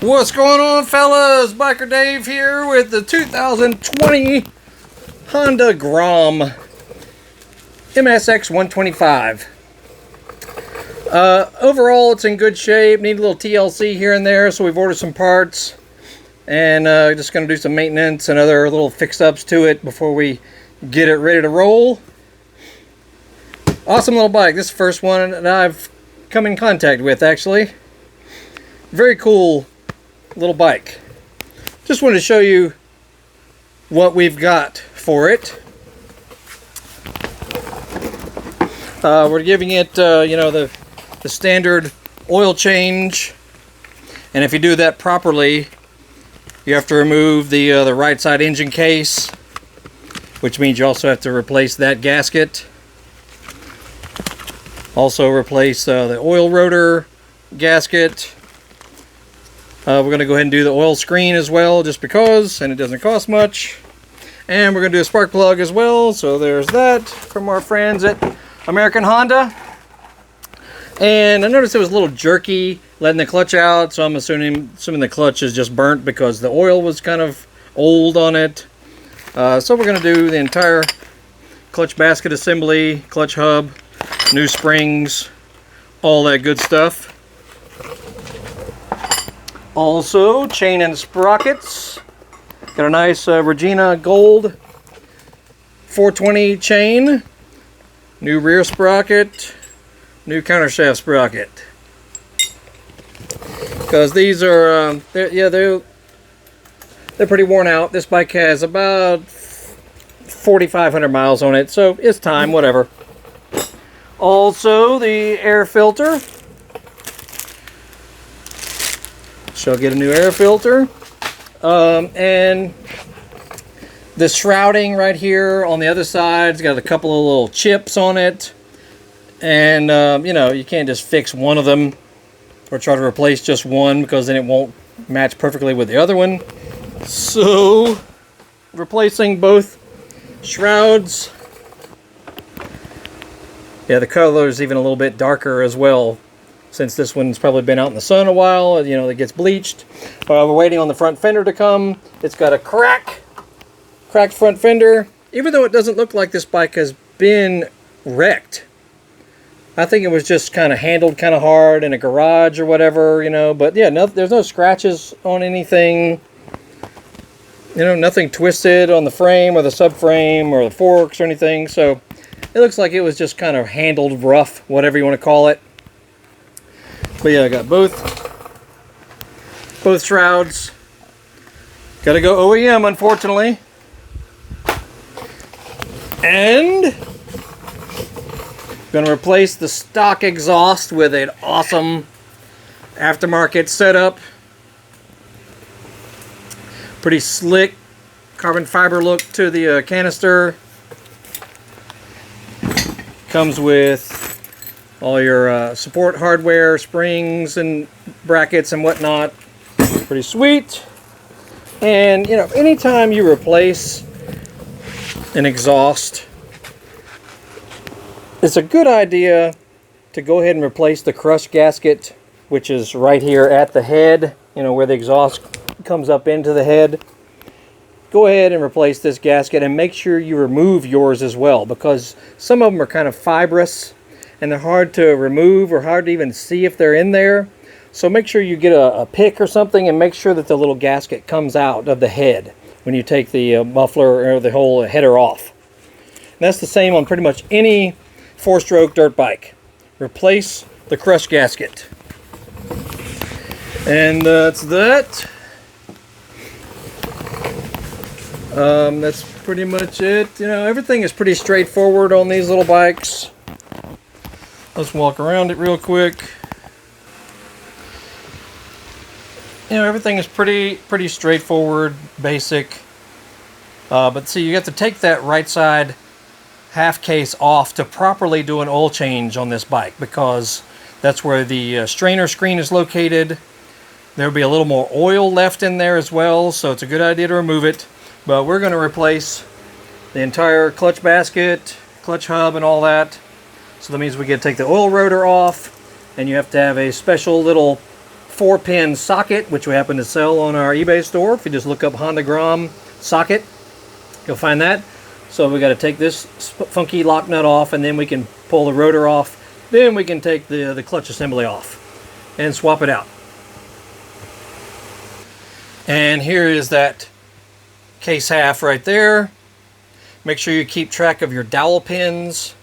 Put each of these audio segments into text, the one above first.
What's going on, fellas? Biker Dave here with the 2020 Honda Grom MSX125. Overall, it's in good shape. Need a little TLC here and there, so we've ordered some parts. And just going to do some maintenance and other little fix-ups to it before we get it ready to roll. Awesome little bike. This is the first one that I've come in contact with, actually. Very cool little bike. Just wanted to show you what we've got for it. We're giving it, the standard oil change, and if you do that properly, you have to remove the right side engine case, which means you also have to replace that gasket. Also replace the oil rotor gasket. We're going to go ahead and do the oil screen as well, just because, and it doesn't cost much. And we're going to do a spark plug as well, so there's that from our friends at American Honda. And I noticed it was a little jerky letting the clutch out, so I'm assuming the clutch is just burnt because the oil was kind of old on it. So we're going to do the entire clutch basket assembly, clutch hub, new springs, all that good stuff. Also, chain and sprockets. Got a nice Regina Gold 420 chain. New rear sprocket. New countershaft sprocket. Because these are, they're pretty worn out. This bike has about 4,500 miles on it, so it's time, whatever. Also, the air filter. So I'll get a new air filter. And the shrouding right here on the other side, it's got a couple of little chips on it. And, you can't just fix one of them or try to replace just one, because then it won't match perfectly with the other one. So, replacing both shrouds. Yeah, the color is even a little bit darker as well, since this one's probably been out in the sun a while. It gets bleached. We're waiting on the front fender to come. It's got a cracked front fender, even though it doesn't look like this bike has been wrecked. I think it was just kind of handled kind of hard in a garage or whatever, but yeah, there's no scratches on anything. Nothing twisted on the frame or the subframe or the forks or anything. So it looks like it was just kind of handled rough, whatever you want to call it. But yeah, I got both shrouds. Gotta go OEM, unfortunately. And gonna replace the stock exhaust with an awesome aftermarket setup. Pretty slick carbon fiber look to the canister. Comes with all your support hardware, springs and brackets and whatnot. Pretty sweet. And anytime you replace an exhaust, it's a good idea to go ahead and replace the crush gasket, which is right here at the head, where the exhaust comes up into the head. Go ahead and replace this gasket, and make sure you remove yours as well, because some of them are kind of fibrous and they're hard to remove or hard to even see if they're in there. So make sure you get a pick or something and make sure that the little gasket comes out of the head when you take the muffler or the whole header off. And that's the same on pretty much any four-stroke dirt bike. Replace the crush gasket. And that's that. That's pretty much it. Everything is pretty straightforward on these little bikes. Let's walk around it real quick. Everything is pretty straightforward, basic. But see, you have to take that right side half case off to properly do an oil change on this bike, because that's where the strainer screen is located. There'll be a little more oil left in there as well, so it's a good idea to remove it. But we're going to replace the entire clutch basket, clutch hub, and all that. So that means we get to take the oil rotor off, and you have to have a special little 4-pin socket, which we happen to sell on our eBay store. If you just look up Honda Grom socket, you'll find that. So we got to take this funky lock nut off, and then we can pull the rotor off. Then we can take the clutch assembly off and swap it out. And here is that case half right there. Make sure you keep track of your dowel pins.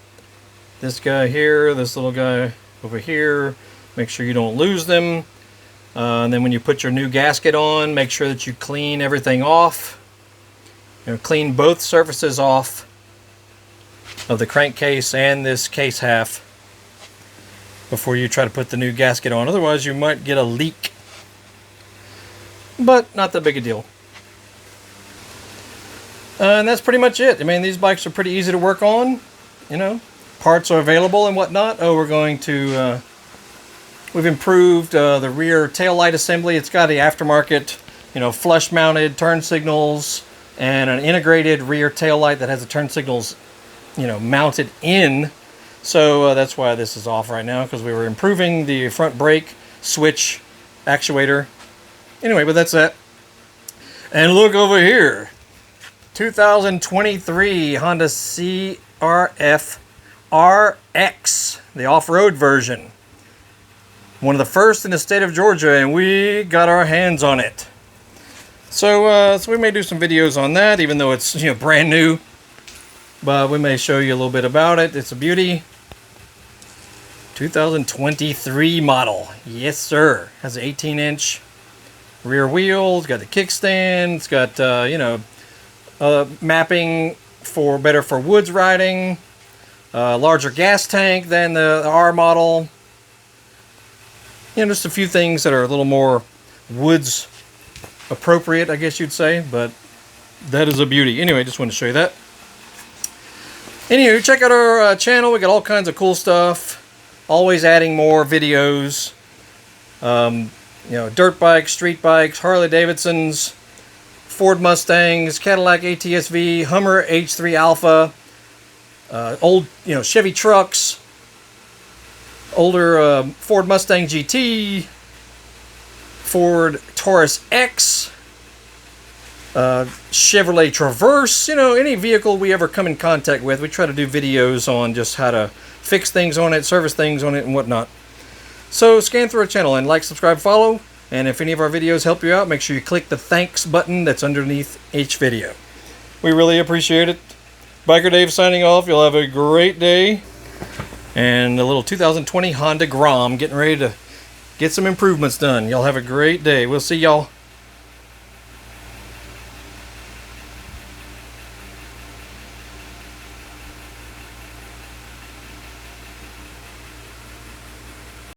This guy here, this little guy over here. Make sure you don't lose them. And then when you put your new gasket on, make sure that you clean everything off. You know, clean both surfaces off of the crankcase and this case half before you try to put the new gasket on. Otherwise, you might get a leak. But not that big a deal. And that's pretty much it. I mean, these bikes are pretty easy to work on. You know, parts are available and whatnot. Oh, we're going to... we've improved the rear tail light assembly. It's got the aftermarket, you know, flush-mounted turn signals and an integrated rear tail light that has the turn signals, you know, mounted in. So that's why this is off right now, because we were improving the front brake switch actuator. Anyway, but that's that. And look over here. 2023 Honda CRF250RX, the off-road version. One of the first in the state of Georgia, and we got our hands on it. So we may do some videos on that, even though it's, you know, brand new. But we may show you a little bit about it. It's a beauty. 2023 model. Yes, sir. Has an 18-inch rear wheel. It's got the kickstand. It's got, you know, mapping for better for woods riding. Larger gas tank than the R model. You know, just a few things that are a little more woods appropriate, I guess you'd say, but that is a beauty. Anyway, just wanted to show you that. Anyway, check out our channel. We got all kinds of cool stuff. Always adding more videos. You know, dirt bikes, street bikes, Harley Davidsons, Ford Mustangs, Cadillac ATS-V, Hummer H3 Alpha, old, you know, Chevy trucks, older Ford Mustang GT, Ford Taurus X, Chevrolet Traverse, you know, any vehicle we ever come in contact with, we try to do videos on just how to fix things on it, service things on it, and whatnot. So scan through our channel and like, subscribe, follow, and if any of our videos help you out, make sure you click the thanks button that's underneath each video. We really appreciate it. Biker Dave signing off. You'll have a great day. And a little 2020 Honda Grom getting ready to get some improvements done. Y'all have a great day. We'll see y'all